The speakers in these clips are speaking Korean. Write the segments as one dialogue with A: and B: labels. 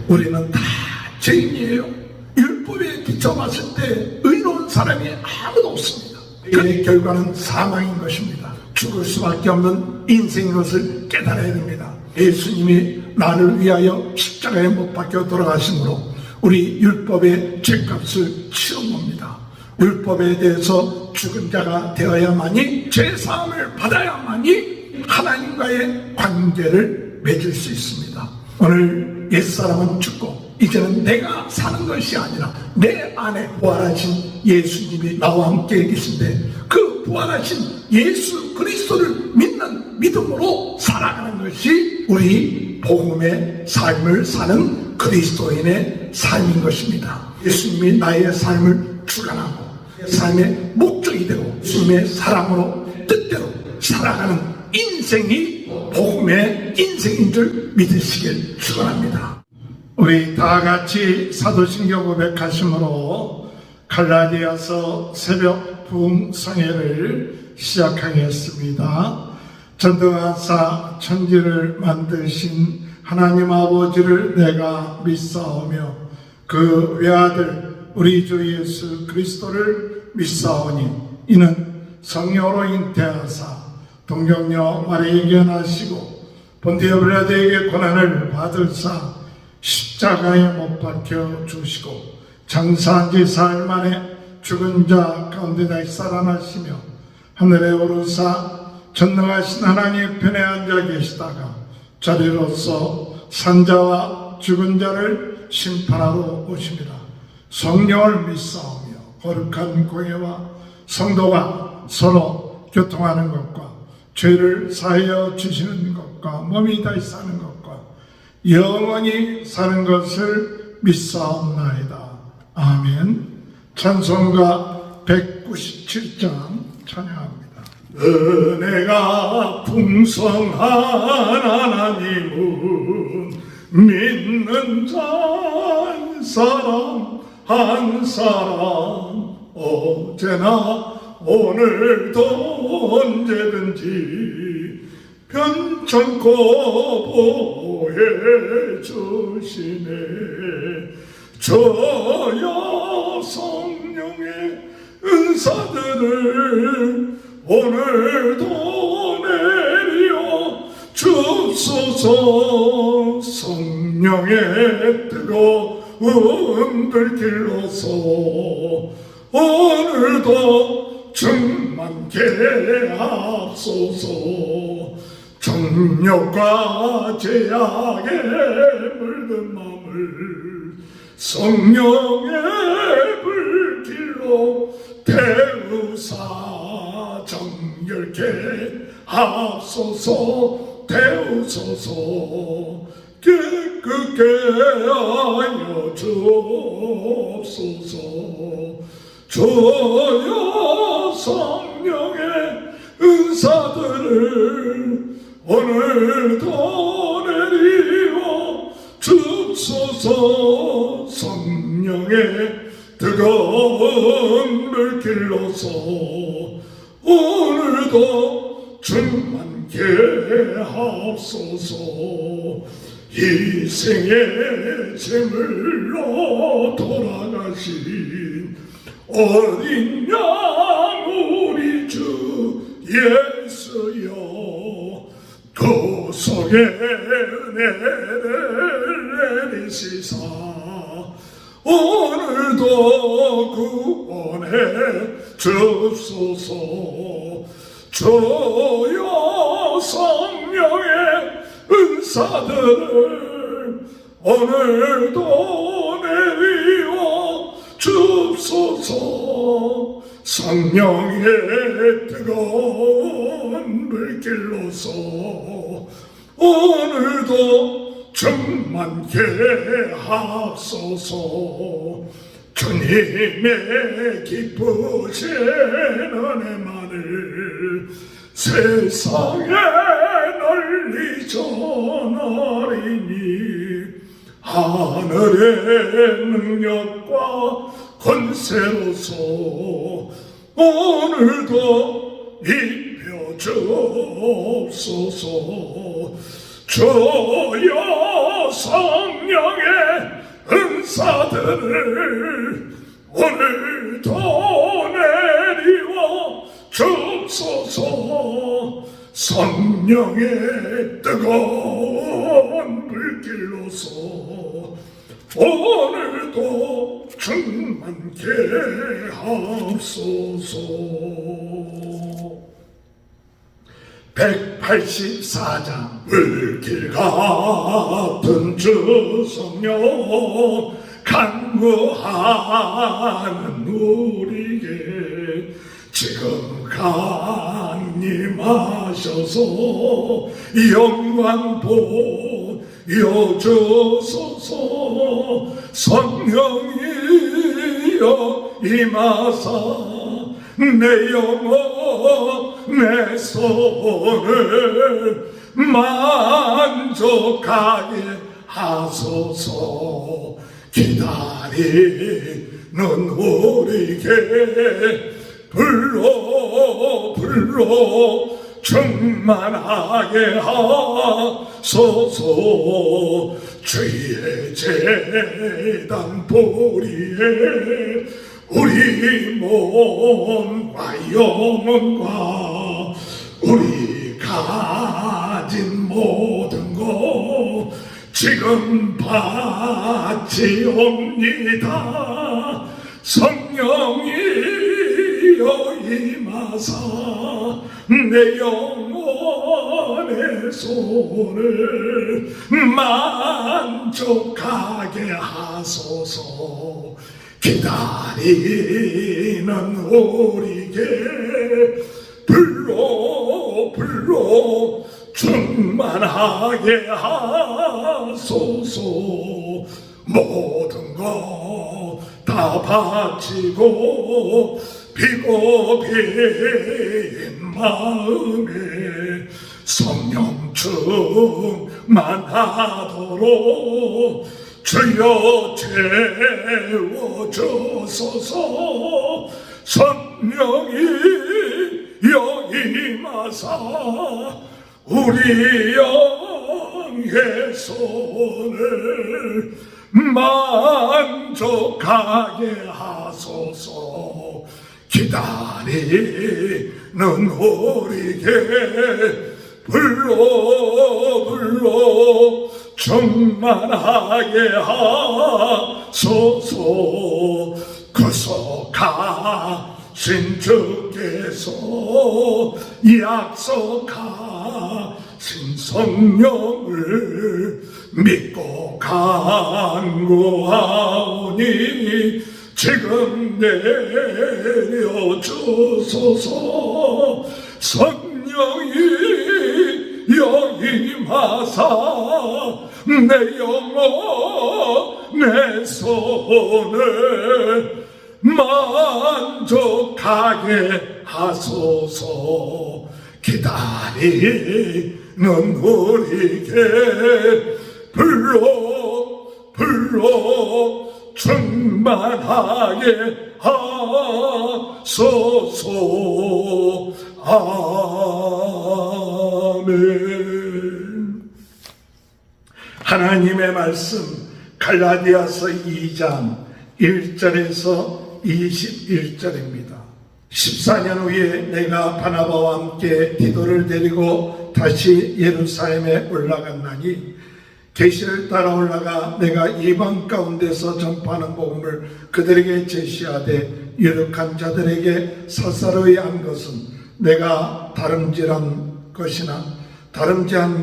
A: 우리는 다 죄인이에요. 율법에 비춰봤을 때 의로운 사람이 아무도 없습니다. 그 결과는 사망인 것입니다. 죽을 수밖에 없는 인생인 것을 깨달아야 됩니다. 예수님이 나를 위하여 십자가에 못 박혀 돌아가심으로 우리 율법의 죄값을 치른 겁니다. 율법에 대해서 죽은 자가 되어야만이 죄사함을 받아야만이 하나님과의 관계를 맺을 수 있습니다. 오늘 옛사람은 죽고 이제는 내가 사는 것이 아니라 내 안에 부활하신 예수님이 나와 함께 계신데 그 부활하신 예수 그리스도를 믿는 믿음으로 살아가는 것이 우리 복음의 삶을 사는 그리스도인의 삶인 것입니다. 예수님이 나의 삶을 주관하고 삶의 목적이 되고 예수님의 사랑으로 뜻대로 살아가는 인생이 복음의 인생인 줄 믿으시길 축원합니다. 우리 다 같이 사도신경 고백하심으로 갈라디아서 새벽 부흥 성회를 시작하겠습니다. 전등하사 천지를 만드신 하나님 아버지를 내가 믿사오며 그 외아들 우리 주 예수 그리스도를 믿사오니 이는 성령으로 잉태하사 동정녀 마리아에게 나시고 본디오 빌라도에게 고난을 받으사 십자가에 못 박혀 주시고 장사한 지 사흘 만에 죽은 자 가운데 다시 살아나시며 하늘에 오르사 전능하신 하나님 편에 앉아 계시다가 자리로서 산자와 죽은 자를 심판하러 오십니다. 성령을 믿사오며 거룩한 공예와 성도가 서로 교통하는 것과 죄를 사하여 주시는 것과 몸이 다시 사는 것과 영원히 사는 것을 믿사옵나이다. 아멘. 찬송가 197장 찬양합니다. 은혜가 풍성한 하나님은 믿는 자 한 사람 어제나 오늘도 언제든지 편찮고 보혜 주시네. 저여 성령의 은사들을 오늘도 내리어 주소서. 성령의 뜨거운 불길로서 오늘도 충만케 하소서. 정욕과 제약에 물든 마음을 성령의 불길로 태우사 정결케 하소서. 태우소서. 깨끗게 하여 주옵소서. 주여 성령의 은사들을 오늘도 내리어 주소서. 성령의 뜨거운 물길로서 오늘도 충만케 하옵소서. 희생의 제물로 돌아가신 어린 양 우리 주 예수여, 구속의 은혜를 내리시사 오늘도 구원해 주소서. 주여 성령의 은사들을 오늘도 내리어 주소서. 성령의 뜨거운 불길로서 오늘도 충만케 하소서. 주님의 기쁘신 은혜만을 세상에 널리 전하리니 하늘의 능력과 권세로서 오늘도 입혀 주옵소서. 주여 성령의 아들을 오늘도 내리워 주옵소서. 성령의 뜨거운 불길로서 오늘도 충만케 하옵소서. 184장. 불길 같은 주 성령 간구하는 우리에게 지금 강림하셔서 영광 보여주소서. 성령이여 임하사 내 영혼 내 손을 만족하게 하소서. 기다리는 우리에게 불러 충만하게 하소서. 주의 제단 보리에 우리 몸과 영혼과 우리 가진 모든 것 지금 바치옵니다. 성령이여 임하사 내 영혼의 손을 만족하게 하소서. 기다리는 우리에게 불러 충만하게 하소서. 모든 것 다 바치고 비고비인 마음에 성령 충만하도록 주여 채워주소서. 성령이 여임하사 우리 영의 손을 만족하게 하소서. 기다리는 우리에게 불러 충만하게 하소서. 구속하신 주께서 약속하신 성령을 믿고 간구하오니 지금 내려주소서. 성령이 여임하사 내 영혼 내 손을 만족하게 하소서. 기다리는 우리에게 불러 충만하게 하소서. 아멘. 하나님의 말씀 갈라디아서 2장 1절에서 21절입니다. 14년 후에 내가 바나바와 함께 디도를 데리고 다시 예루살렘에 올라갔나니 계시를 따라 올라가 내가 이방 가운데서 전파하는 복음을 그들에게 제시하되 유력한 자들에게 사사로이 한 것은 내가 다름질한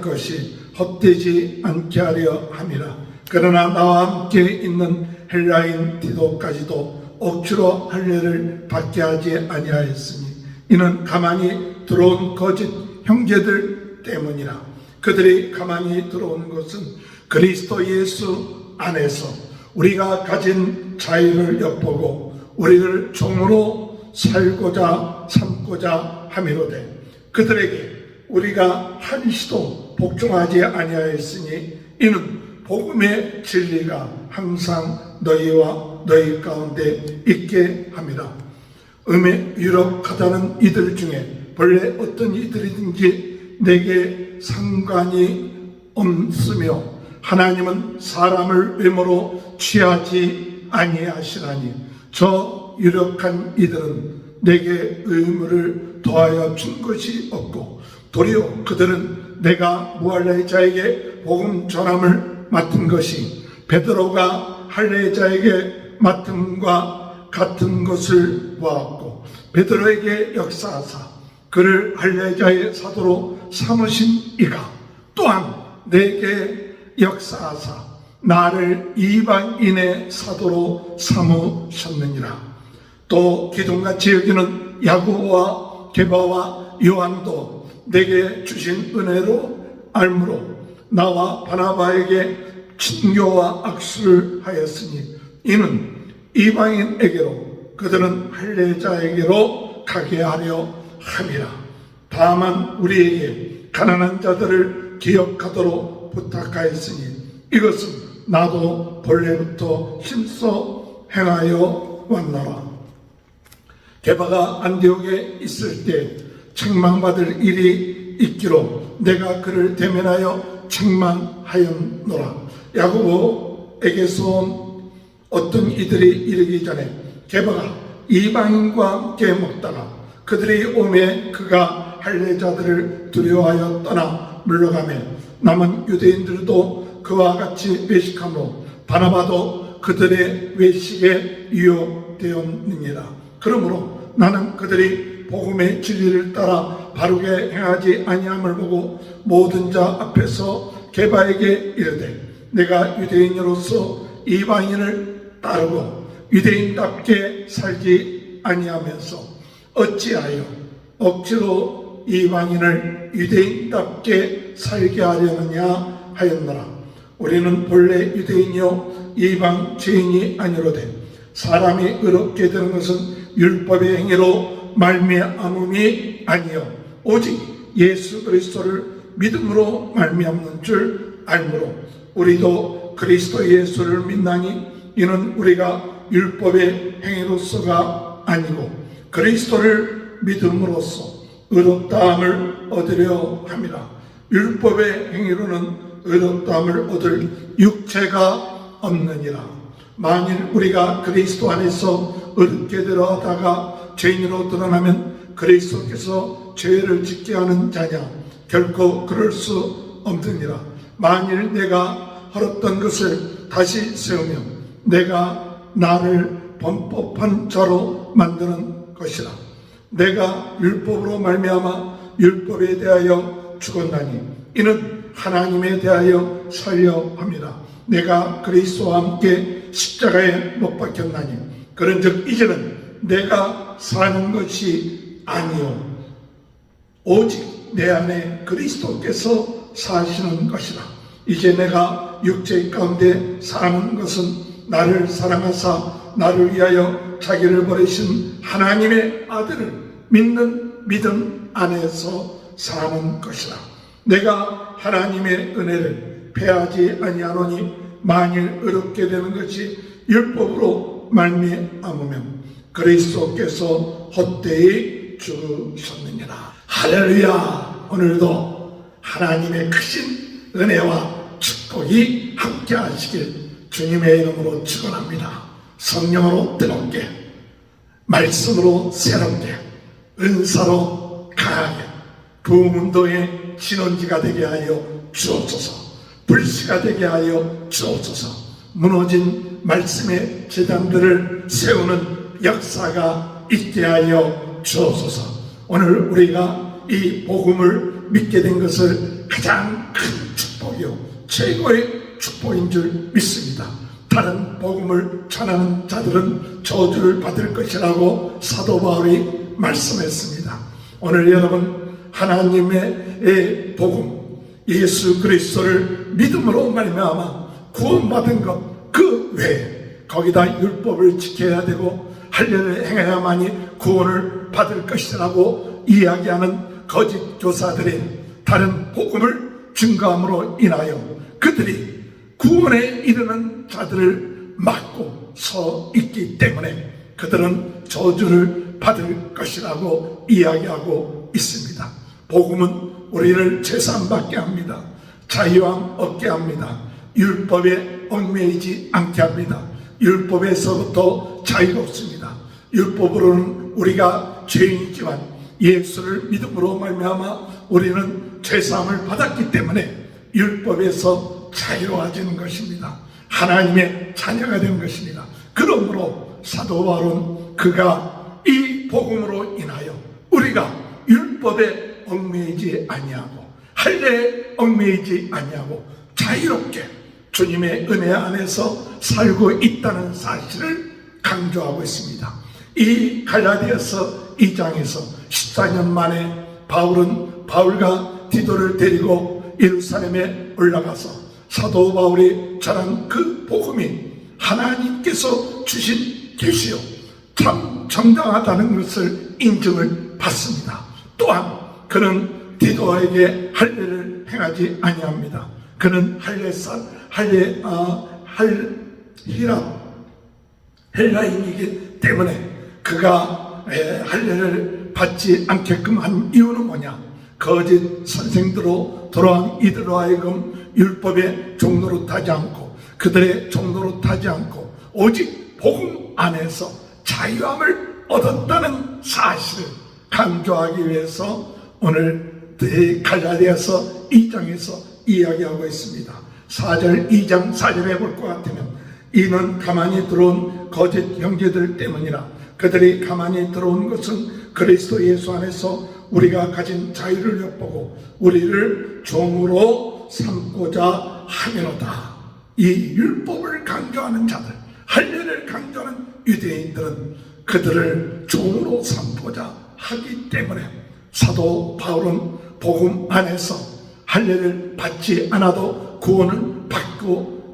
A: 것이 헛되지 않게 하려 함이라. 그러나 나와 함께 있는 헬라인 디도까지도 억지로 할례를 받게 하지 아니하였으니 이는 가만히 들어온 거짓 형제들 때문이라. 그들이 가만히 들어온 것은 그리스도 예수 안에서 우리가 가진 자유를 엿보고 우리를 종으로 살고자 삼고자 함이로되 그들에게 우리가 한시도 복종하지 아니하였으니 이는 복음의 진리가 항상 너희와 너희 가운데 있게 함이라. 음에 유력하다는 이들 중에 본래 어떤 이들이든지 내게 상관이 없으며 하나님은 사람을 외모로 취하지 아니하시나니 저 유력한 이들은 내게 의무를 더하여 준 것이 없고 도리어 그들은 내가 무할례자에게 복음 전함을 맡은 것이 베드로가 할례자에게 맡음과 같은 것을 보았고 베드로에게 역사하사 그를 할례자의 사도로 삼으신 이가 또한 내게 역사하사 나를 이방인의 사도로 삼으셨느니라. 또 기둥같이 여기는 야고보와 게바와 요한도 내게 주신 은혜로 알므로 나와 바나바에게 친교와 악수를 하였으니 이는 이방인에게로 그들은 할례자에게로 가게 하려 함이라. 다만 우리에게 가난한 자들을 기억하도록 부탁하였으니 이것은 나도 본래부터 힘써 행하여 왔노라. 게바가 안디옥에 있을 때 책망받을 일이 있기로 내가 그를 대면하여 책망하였노라. 야고보에게서 온 어떤 이들이 이르기 전에 게바가 이방인과 함께 먹다가 그들이 오매 그가 할례자들을 두려워하여 떠나 물러가며 남은 유대인들도 그와 같이 외식하므로 바나바도 그들의 외식에 유혹되었느니라. 그러므로 나는 그들이 복음의 진리를 따라 바르게 행하지 아니함을 보고 모든 자 앞에서 게바에게 이르되 내가 유대인으로서 이방인을 따르고 유대인답게 살지 아니하면서 어찌하여 억지로 이방인을 유대인답게 살게 하려느냐 하였노라. 우리는 본래 유대인이요 이방 죄인이 아니로되 사람이 의롭게 되는 것은 율법의 행위로 말미암음이 아니요 오직 예수 그리스도를 믿음으로 말미암는 줄 알므로 우리도 그리스도 예수를 믿나니 이는 우리가 율법의 행위로서가 아니고 그리스도를 믿음으로써 의롭다함을 얻으려 함이라. 율법의 행위로는 의롭다함을 얻을 육체가 없느니라. 만일 우리가 그리스도 안에서 의롭게 되어다가 죄인으로 드러나면 그리스도께서 죄를 짓게 하는 자냐? 결코 그럴 수 없느니라. 만일 내가 헐었던 것을 다시 세우며 내가 나를 범법한 자로 만드는 것이라. 내가 율법으로 말미암아 율법에 대하여 죽었나니 이는 하나님에 대하여 살려 함이라. 내가 그리스도와 함께 십자가에 못 박혔나니 그런즉 이제는 내가 사는 것이 아니요 오직 내 안에 그리스도께서 사시는 것이라. 이제 내가 육체 가운데 사는 것은 나를 사랑하사 나를 위하여 자기를 버리신 하나님의 아들을 믿는 믿음 안에서 사는 것이라. 내가 하나님의 은혜를 패하지 아니하노니 만일 의롭게 되는 것이 율법으로 말미암으면 그리스도께서 헛되이 죽으셨느니라. 할렐루야. 오늘도 하나님의 크신 은혜와 축복이 함께 하시길 주님의 이름으로 축원합니다. 성령으로 뜨겁게 말씀으로 새롭게 은사로 강하게 부흥운동의 신원지가 되게 하여 주옵소서. 불씨가 되게 하여 주옵소서. 무너진 말씀의 제단들을 세우는 역사가 있게 하여 주옵소서. 오늘 우리가 이 복음을 믿게 된 것을 가장 큰 축복이요 최고의 축복인 줄 믿습니다. 다른 복음을 전하는 자들은 저주를 받을 것이라고 사도 바울이 말씀했습니다. 오늘 여러분 하나님의 복음 예수 그리스도를 믿음으로 말미암아 구원받은 것 그 외에 거기다 율법을 지켜야 되고 할례를 행해야만이 구원을 받을 것이라고 이야기하는 거짓 교사들이 다른 복음을 증거함으로 인하여 그들이 구원에 이르는 자들을 막고 서 있기 때문에 그들은 저주를 받을 것이라고 이야기하고 있습니다. 복음은 우리를 제사함받게 합니다. 자유함 얻게 합니다. 율법에 얽매이지 않게 합니다. 율법에서부터 자유롭습니다. 율법으로는 우리가 죄인이지만 예수를 믿음으로 말미암아 우리는 죄사함을 받았기 때문에 율법에서 자유로워지는 것입니다. 하나님의 자녀가 되는 것입니다. 그러므로 사도 바울은 그가 이 복음으로 인하여 우리가 율법에 얽매이지 아니하고 할례에 얽매이지 아니하고 자유롭게 주님의 은혜 안에서 살고 있다는 사실을 강조하고 있습니다. 이 갈라디아서 2장에서 14년 만에 바울과 디도를 데리고 예루살렘에 올라가서 사도 바울이 전한 그 복음이 하나님께서 주신 계시요 참 정당하다는 것을 인정을 받습니다. 또한 그는 디도에게 할례를 행하지 아니합니다. 그는 헬라인이기 때문에 그가 할례를 받지 않게끔 한 이유는 뭐냐? 거짓 선생들로 돌아온 이들로 하여금 율법의 종로로 타지 않고 그들의 종로로 타지 않고 오직 복음 안에서 자유함을 얻었다는 사실을 강조하기 위해서 오늘 갈라디아서 2장에서 이야기하고 있습니다. 4절 2장 4절에 볼 것 같으면 이는 가만히 들어온 거짓 형제들 때문이라. 그들이 가만히 들어온 것은 그리스도 예수 안에서 우리가 가진 자유를 엿보고 우리를 종으로 삼고자 하면로다. 이 율법을 강조하는 자들, 할례를 강조하는 유대인들은 그들을 종으로 삼고자 하기 때문에 사도 바울은 복음 안에서 할례를 받지 않아도 구원을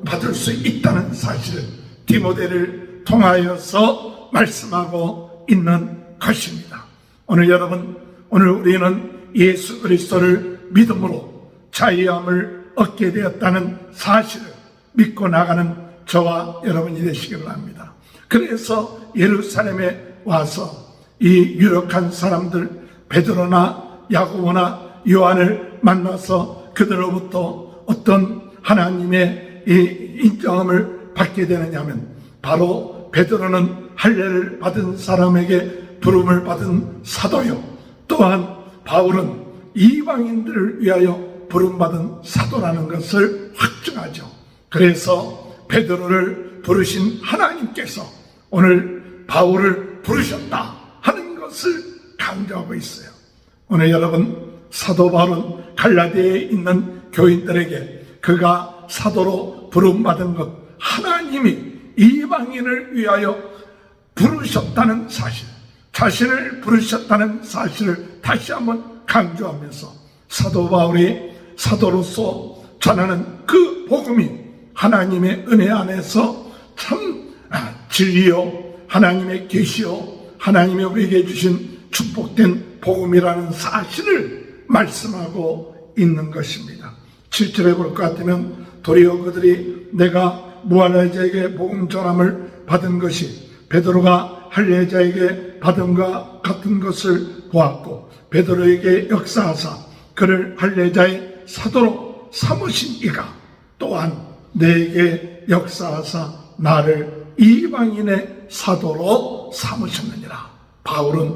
A: 받을 수 있다는 사실을 디모데를 통하여서 말씀하고 있는 것입니다. 오늘 우리는 예수 그리스도를 믿음으로 자유함을 얻게 되었다는 사실을 믿고 나가는 저와 여러분이 되시길 바랍니다. 그래서 예루살렘에 와서 이 유력한 사람들 베드로나 야고보나 요한을 만나서 그들로부터 어떤 하나님의 이 인정함을 받게 되느냐면 바로 베드로는 할례를 받은 사람에게 부름을 받은 사도요, 또한 바울은 이방인들을 위하여 부름받은 사도라는 것을 확증하죠. 그래서 베드로를 부르신 하나님께서 오늘 바울을 부르셨다 하는 것을 강조하고 있어요. 오늘 여러분, 사도 바울은 갈라디아에 있는 교인들에게 그가 사도로 부름받은 것, 하나님이 이방인을 위하여 부르셨다는 사실, 자신을 부르셨다는 사실을 다시 한번 강조하면서 사도 바울이 사도로서 전하는 그 복음이 하나님의 은혜 안에서 참 진리요, 하나님의 계시요, 하나님의 우리에게 주신 축복된 복음이라는 사실을 말씀하고 있는 것입니다. 7절에 볼 것 같으면 도리어 그들이 내가 무할례자에게 복음 전함을 받은 것이 베드로가 할례자에게 받은 것 같은 것을 보았고 베드로에게 역사하사 그를 할례자의 사도로 삼으신 이가 또한 내게 역사하사 나를 이방인의 사도로 삼으셨느니라. 바울은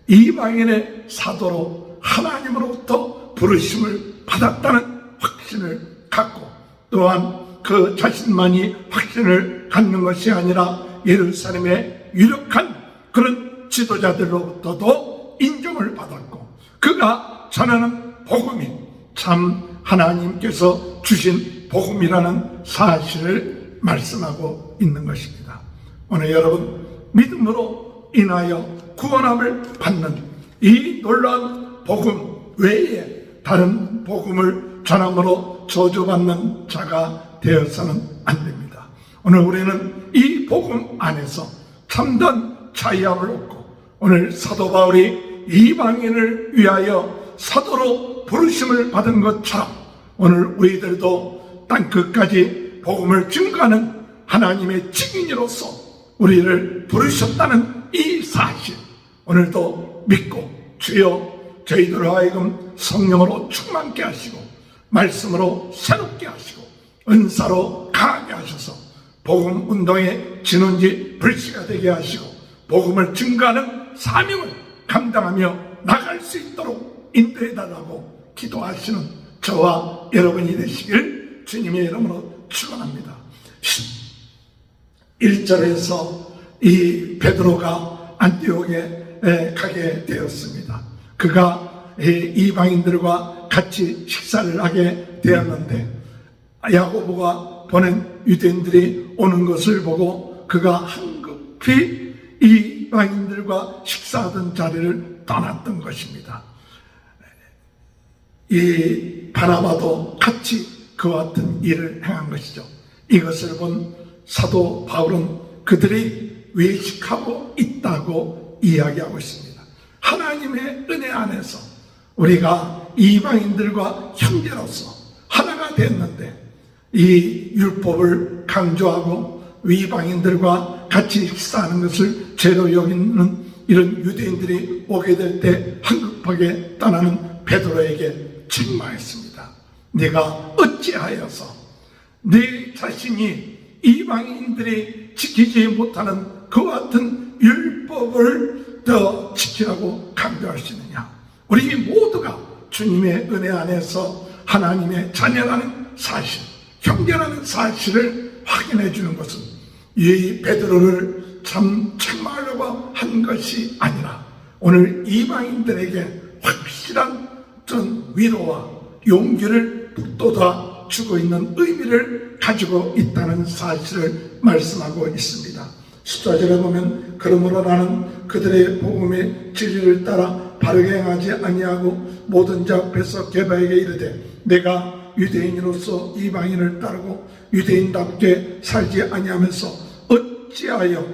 A: 이방인의 사도로 하나님으로부터 부르심을 받았다는 확신을 갖고 또한 그 자신만이 확신을 갖는 것이 아니라 예루살렘의 유력한 그런 지도자들로부터도 인정을 받았고 그가 전하는 복음이 참 하나님께서 주신 복음이라는 사실을 말씀하고 있는 것입니다. 오늘 여러분, 믿음으로 인하여 구원함을 받는 이 놀라운 복음 외에 다른 복음을 전함으로 저주받는 자가 되어서는 안 됩니다. 오늘 우리는 이 복음 안에서 참된 자유함을 얻고 오늘 사도 바울이 이방인을 위하여 사도로 부르심을 받은 것처럼 오늘 우리들도 땅끝까지 복음을 증거하는 하나님의 증인으로서 우리를 부르셨다는 이 사실 오늘도 믿고 주여 저희들로 하여금 성령으로 충만케 하시고 말씀으로 새롭게 하시고 은사로 강하게 하셔서 복음 운동의 진원지 불씨가 되게 하시고 복음을 증거하는 사명을 감당하며 나갈 수 있도록 인도해달라고 기도하시는 저와 여러분이 되시길 주님의 이름으로 축원합니다. 1절에서 이 베드로가 안디옥에 가게 되었습니다. 그가 이방인들과 같이 식사를 하게 되었는데 야고보가 보낸 유대인들이 오는 것을 보고 그가 한급히 이방인들과 식사하던 자리를 떠났던 것입니다. 이 바나바도 같이 그와 같은 일을 행한 것이죠. 이것을 본 사도 바울은 그들이 외식하고 있다고 이야기하고 있습니다. 하나님의 은혜 안에서 우리가 이방인들과 형제로서 하나가 됐는데 이 율법을 강조하고 이방인들과 같이 식사하는 것을 죄로 여기는 이런 유대인들이 오게 될 때 한급하게 떠나는 베드로에게 책망했습니다. 네가 어찌하여서 네 자신이 이방인들이 지키지 못하는 그와 같은 율법을 더 지키라고 강조하시느냐. 우리 모두가 주님의 은혜 안에서 하나님의 자녀라는 사실, 형제라는 사실을 확인해 주는 것은 이 베드로를 참 책망하려고 한 것이 아니라 오늘 이방인들에게 확실한 어떤 위로와 용기를 북돋아 주고 있는 의미를 가지고 있다는 사실을 말씀하고 있습니다. 14절에 보면 그러므로 나는 그들의 복음의 진리를 따라 바르게 행하지 아니하고 모든 자 앞에서 게바에게 이르되 내가 유대인으로서 이방인을 따르고 유대인답게 살지 아니하면서 어찌하여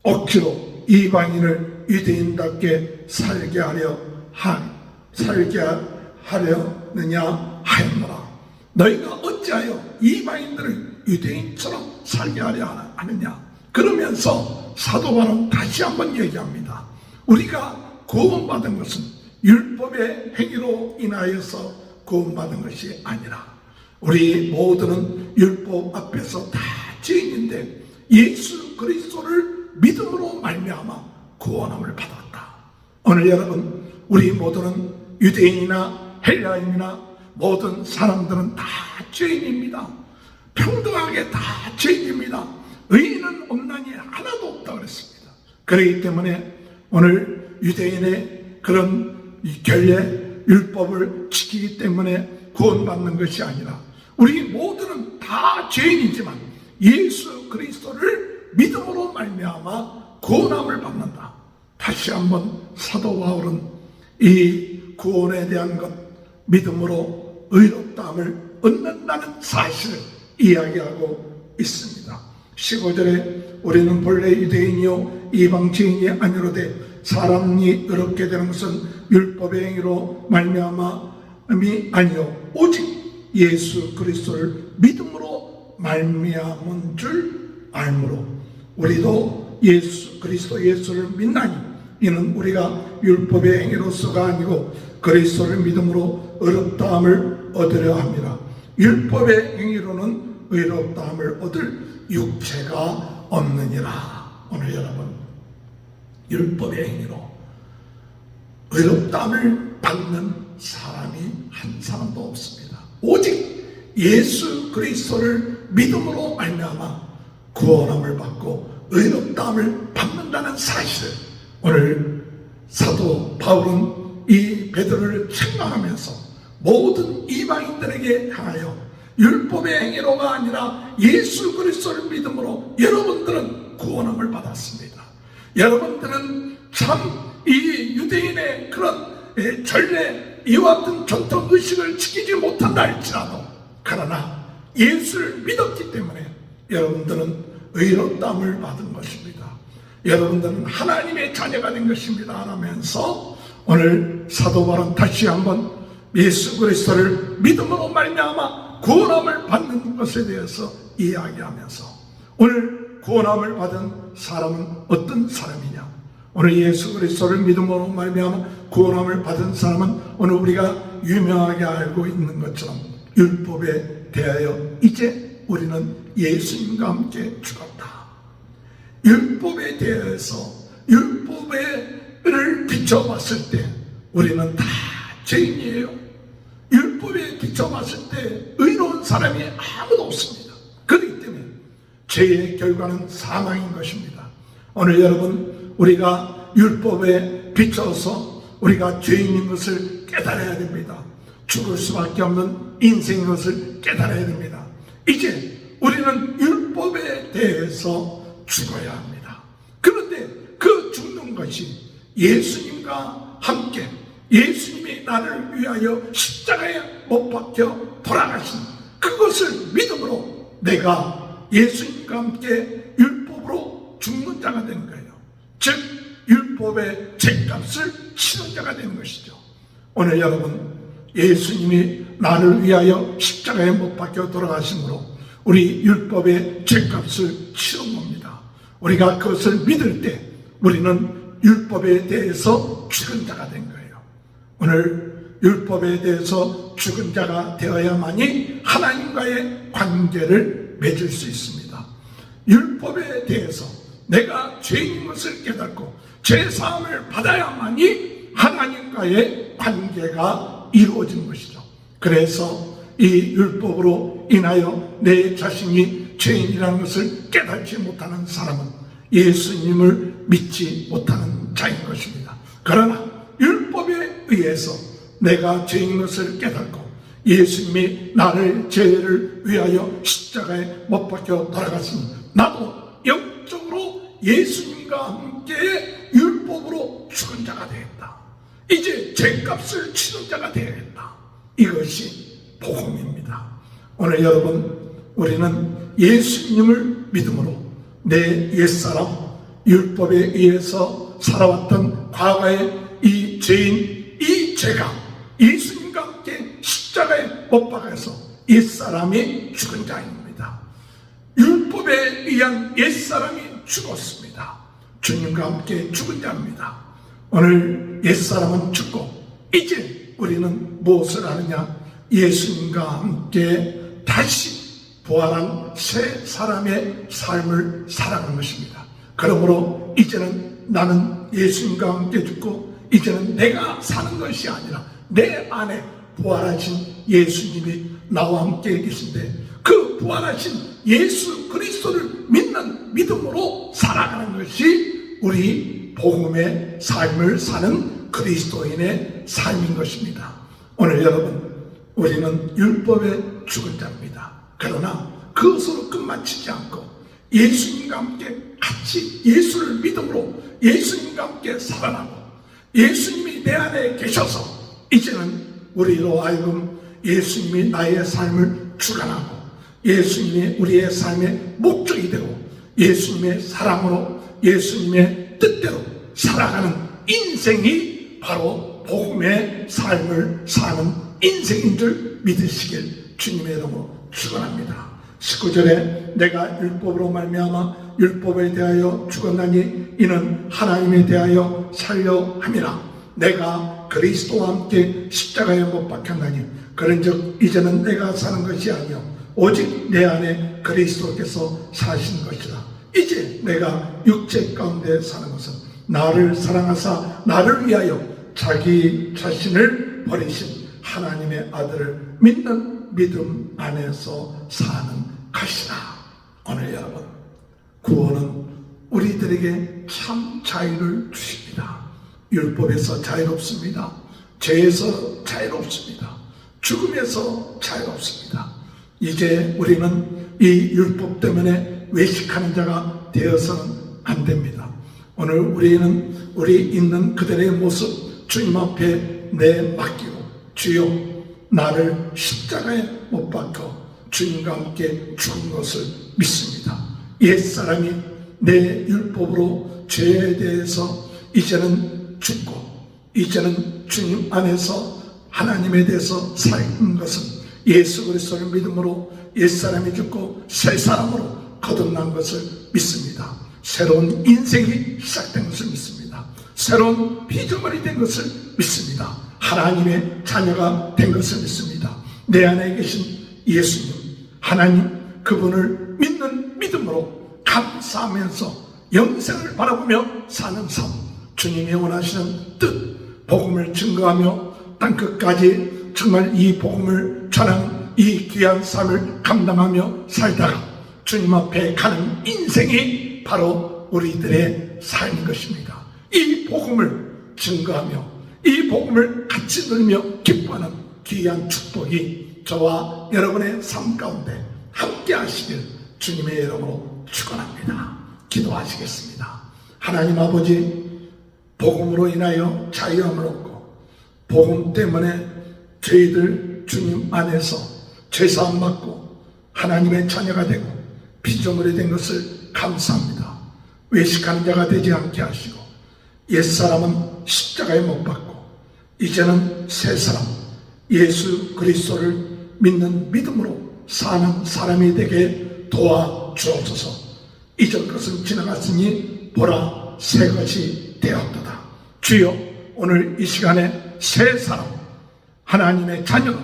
A: 억지로 이방인을 유대인답게 살게 하려느냐 하였노라. 너희가 어찌하여 이방인들을 유대인처럼 살게 하려 하느냐. 그러면서 사도 바울은 다시 한번 얘기합니다. 우리가 구원받은 것은 율법의 행위로 인하여서 구원받은 것이 아니라 우리 모두는 율법 앞에서 다 죄인인데 예수 그리스도를 믿음으로 말미암아 구원함을 받았다. 오늘 여러분, 우리 모두는 유대인이나 헬라인이나 모든 사람들은 다 죄인입니다. 평등하게 다 죄인입니다. 의인은 없나니 하나도 없다 그랬습니다. 그렇기 때문에 오늘 유대인의 그런 결례 율법을 지키기 때문에 구원받는 것이 아니라 우리 모두는 다 죄인이지만 예수 그리스도를 믿음으로 말미암아 구원함을 받는다. 다시 한번 사도 바울은 이 구원에 대한 것, 믿음으로 의롭다함을 얻는다는 사실을 이야기하고 있습니다. 15절에 우리는 본래 유대인이요 이방지인이 아니로되 사람이 의롭게 되는 것은 율법의 행위로 말미암음이 아니요 오직 예수 그리스도를 믿음으로 말미암은 줄 알므로 우리도 예수 그리스도 예수를 믿나니 이는 우리가 율법의 행위로서가 아니고 그리스도를 믿음으로 의롭다함을 얻으려 합니다. 율법의 행위로는 의롭다함을 얻을 육체가 없느니라. 오늘 여러분, 율법의 행위로 의롭다함을 받는 사람이 한 사람도 없습니다. 오직 예수 그리스도를 믿음으로 말미암아 구원함을 받고 의롭다함을 받는다는 사실을 오늘 사도 바울은 이 베드로를 책망하면서 모든 이방인들에게 향하여 율법의 행위로가 아니라 예수 그리스도를 믿음으로 여러분들은 구원함을 받았습니다. 여러분들은 참 이 유대인의 그런 전례 이와 같은 전통 의식을 지키지 못한다 할지라도 그러나 예수를 믿었기 때문에 여러분들은 의롭다함을 받은 것입니다. 여러분들은 하나님의 자녀가 된 것입니다 하면서 오늘 사도 바울은 다시 한번 예수 그리스도를 믿음으로 말미암아 구원함을 받는 것에 대해서 이야기하면서 오늘 구원함을 받은 사람은 어떤 사람이냐? 오늘 예수 그리스도를 믿음으로 말미암아 구원함을 받은 사람은 오늘 우리가 유명하게 알고 있는 것처럼 율법에 대하여 이제 우리는 예수님과 함께 죽었다. 율법에 대해서 율법을 비춰봤을 때 우리는 다 죄인이에요. 율법에 비춰봤을 때 의로운 사람이 아무도 없습니다. 그렇기 때문에 죄의 결과는 사망인 것입니다. 오늘 여러분, 우리가 율법에 비춰서 우리가 죄인인 것을 깨달아야 됩니다. 죽을 수밖에 없는 인생인 것을 깨달아야 됩니다. 이제 우리는 율법에 대해서 죽어야 합니다. 그런데 그 죽는 것이 예수님과 함께, 예수님이 나를 위하여 십자가에 못 박혀 돌아가신 그것을 믿음으로 내가 예수님과 함께 율법으로 죽는 자가 되는 거예요. 즉 율법의 죄값을 치는 자가 되는 것이죠. 오늘 여러분, 예수님이 나를 위하여 십자가에 못 박혀 돌아가심으로 우리 율법의 죄값을 치른 겁니다. 우리가 그것을 믿을 때 우리는 율법에 대해서 죽은 자가 된 거예요. 오늘 율법에 대해서 죽은 자가 되어야만이 하나님과의 관계를 맺을 수 있습니다. 율법에 대해서 내가 죄인 것을 깨닫고 죄사함을 받아야만이 하나님과의 관계가 이루어진 것이죠. 그래서 이 율법으로 인하여 내 자신이 죄인이라는 것을 깨닫지 못하는 사람은 예수님을 믿지 못하는 자인 것입니다. 그러나 율법에 의해서 내가 죄인 것을 깨닫고 예수님이 나를 죄를 위하여 십자가에 못 박혀 돌아갔으니 나도 영적으로 예수님과 함께 율법으로 죽은 자가 되었다. 이제 죄값을 치는 자가 되어야겠다. 이것이 복음입니다. 오늘 여러분, 우리는 예수님을 믿음으로 내 옛사람, 율법에 의해서 살아왔던 과거의 이 죄인, 이 죄가 예수님과 함께 십자가에 못 박아서 옛사람이 죽은 자입니다. 율법에 의한 옛사람이 죽었습니다. 주님과 함께 죽은 자입니다. 오늘 옛사람은 죽고 이제 우리는 무엇을 하느냐? 예수님과 함께 다시 부활한 새 사람의 삶을 살아가는 것입니다. 그러므로 이제는 나는 예수님과 함께 죽고 이제는 내가 사는 것이 아니라 내 안에 부활하신 예수님이 나와 함께 계신데 그 부활하신 예수 그리스도를 믿는 믿음으로 살아가는 것이 우리 복음의 삶을 사는 그리스도인의 삶인 것입니다. 오늘 여러분, 우리는 율법에 죽은 자입니다. 그러나 그것으로 끝마치지 않고 예수님과 함께 같이 예수를 믿음으로 예수님과 함께 살아나고 예수님이 내 안에 계셔서 이제는 우리로 하여금 예수님이 나의 삶을 주관하고 예수님이 우리의 삶의 목적이 되고 예수님의 사랑으로 예수님의 뜻대로 살아가는 인생이 바로 복음의 삶을 사는 인생인 줄 믿으시길 주님의 이름으로 축원합니다. 19절에 내가 율법으로 말미암아 율법에 대하여 죽었나니 이는 하나님에 대하여 살려 함이라. 내가 그리스도와 함께 십자가에 못 박혔나니 그런즉 이제는 내가 사는 것이 아니요 오직 내 안에 그리스도께서 사시는 것이라. 이제 내가 육체 가운데 사는 것은 나를 사랑하사 나를 위하여 자기 자신을 버리신 하나님의 아들을 믿는 믿음 안에서 사는 것이다. 오늘 여러분, 구원은 우리들에게 참 자유를 주십니다. 율법에서 자유롭습니다. 죄에서 자유롭습니다. 죽음에서 자유롭습니다. 이제 우리는 이 율법 때문에 외식하는 자가 되어서는 안 됩니다. 오늘 우리는 우리 있는 그들의 모습 주님 앞에 내맡기고 주여 나를 십자가에 못 박혀 주님과 함께 죽은 것을 믿습니다. 옛사람이 내 율법으로 죄에 대해서 이제는 죽고 이제는 주님 안에서 하나님에 대해서 사는 것은 예수 그리스도를 믿음으로 옛사람이 죽고 새 사람으로 거듭난 것을 믿습니다. 새로운 인생이 시작된 것을 믿습니다. 새로운 피조물이 된 것을 믿습니다. 하나님의 자녀가 된 것을 믿습니다. 내 안에 계신 예수님, 하나님, 그분을 믿는 믿음으로 감사하면서 영생을 바라보며 사는 삶, 주님이 원하시는 뜻, 복음을 증거하며 땅끝까지 정말 이 복음을 전하는 이 귀한 삶을 감당하며 살다가 주님 앞에 가는 인생이 바로 우리들의 삶인 것입니다. 이 복음을 증거하며 이 복음을 같이 누리며 기뻐하는 귀한 축복이 저와 여러분의 삶 가운데 함께 하시길 주님의 이름으로 축원합니다. 기도하시겠습니다. 하나님 아버지, 복음으로 인하여 자유함을 얻고 복음 때문에 저희들 주님 안에서 죄사함 받고 하나님의 자녀가 되고 피조물이 된 것을 감사합니다. 외식하는 자가 되지 않게 하시고 옛사람은 십자가에 못 박고 이제는 새 사람 예수 그리스도를 믿는 믿음으로 사는 사람이 되게 도와주옵소서. 이전 것은 지나갔으니 보라 새 것이 되었도다. 주여, 오늘 이 시간에 새 사람 하나님의 자녀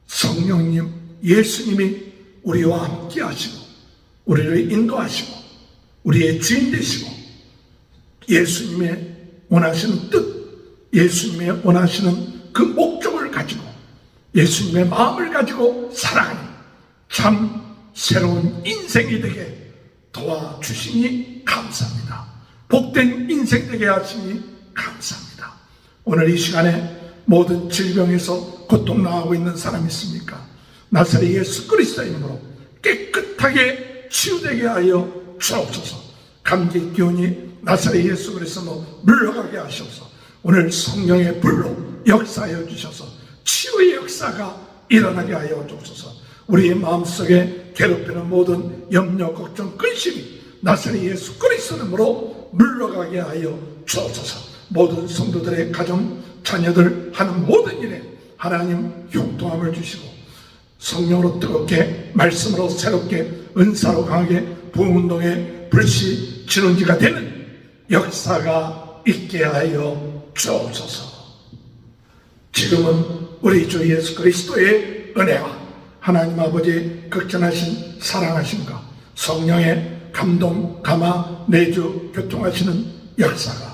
A: 성령님 예수님이 우리와 함께 하시고 우리를 인도하시고 우리의 주인 되시고 예수님의 원하시는 뜻, 예수님의 원하시는 그 목적을 가지고 예수님의 마음을 가지고 살아가는 참 새로운 인생이 되게 도와주시니 감사합니다. 복된 인생 되게 하시니 감사합니다. 오늘 이 시간에 모든 질병에서 고통당하고 있는 사람이 있습니까? 나사렛 예수 그리스도의 이름으로 깨끗하게 치유되게 하여 주옵소서. 감기 기운이 나사렛 예수 그리스도로 물러가게 하셔서 오늘 성령의 불로 역사하여 주셔서 치유의 역사가 일어나게 하여 주옵소서. 우리의 마음속에 괴롭히는 모든 염려, 걱정, 근심이 나사렛 예수 그리스도 이름으로 물러가게 하여 주옵소서. 모든 성도들의 가정, 자녀들 하는 모든 일에 하나님 형통함을 주시고 성령으로 뜨겁게 말씀으로 새롭게 은사로 강하게 부흥운동의 불씨 진원지가 되는 역사가 있게 하여 주옵소서. 지금은 우리 주 예수 그리스도의 은혜와 하나님 아버지의 극전하신 사랑하심과 성령의 감동, 감화, 내주, 교통하시는 역사가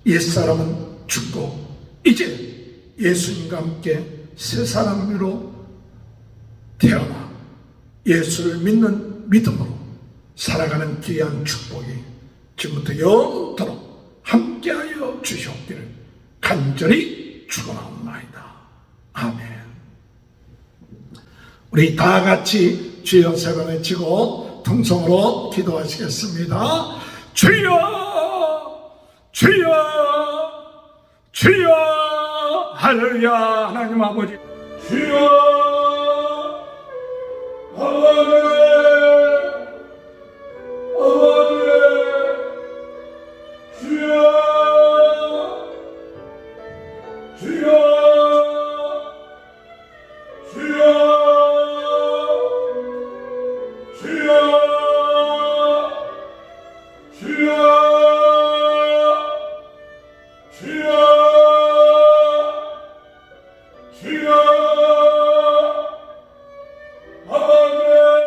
A: 옛사람은 죽고 이제 예수님과 함께 새 사람으로 태어나 예수를 믿는 믿음으로 살아가는 귀한 축복이 지금부터 영원토록 함께하여 주시옵기를 간절히 축원하옵나이다. 아멘. 우리 다 같이 주여 세 번 외치고 통성으로 기도하시겠습니다. 주여, 주여, 주여. 할렐루야. 하나님 아버지, 주여, 아버지, 아버지, 주여, 주여, 주여, 주여, 주여.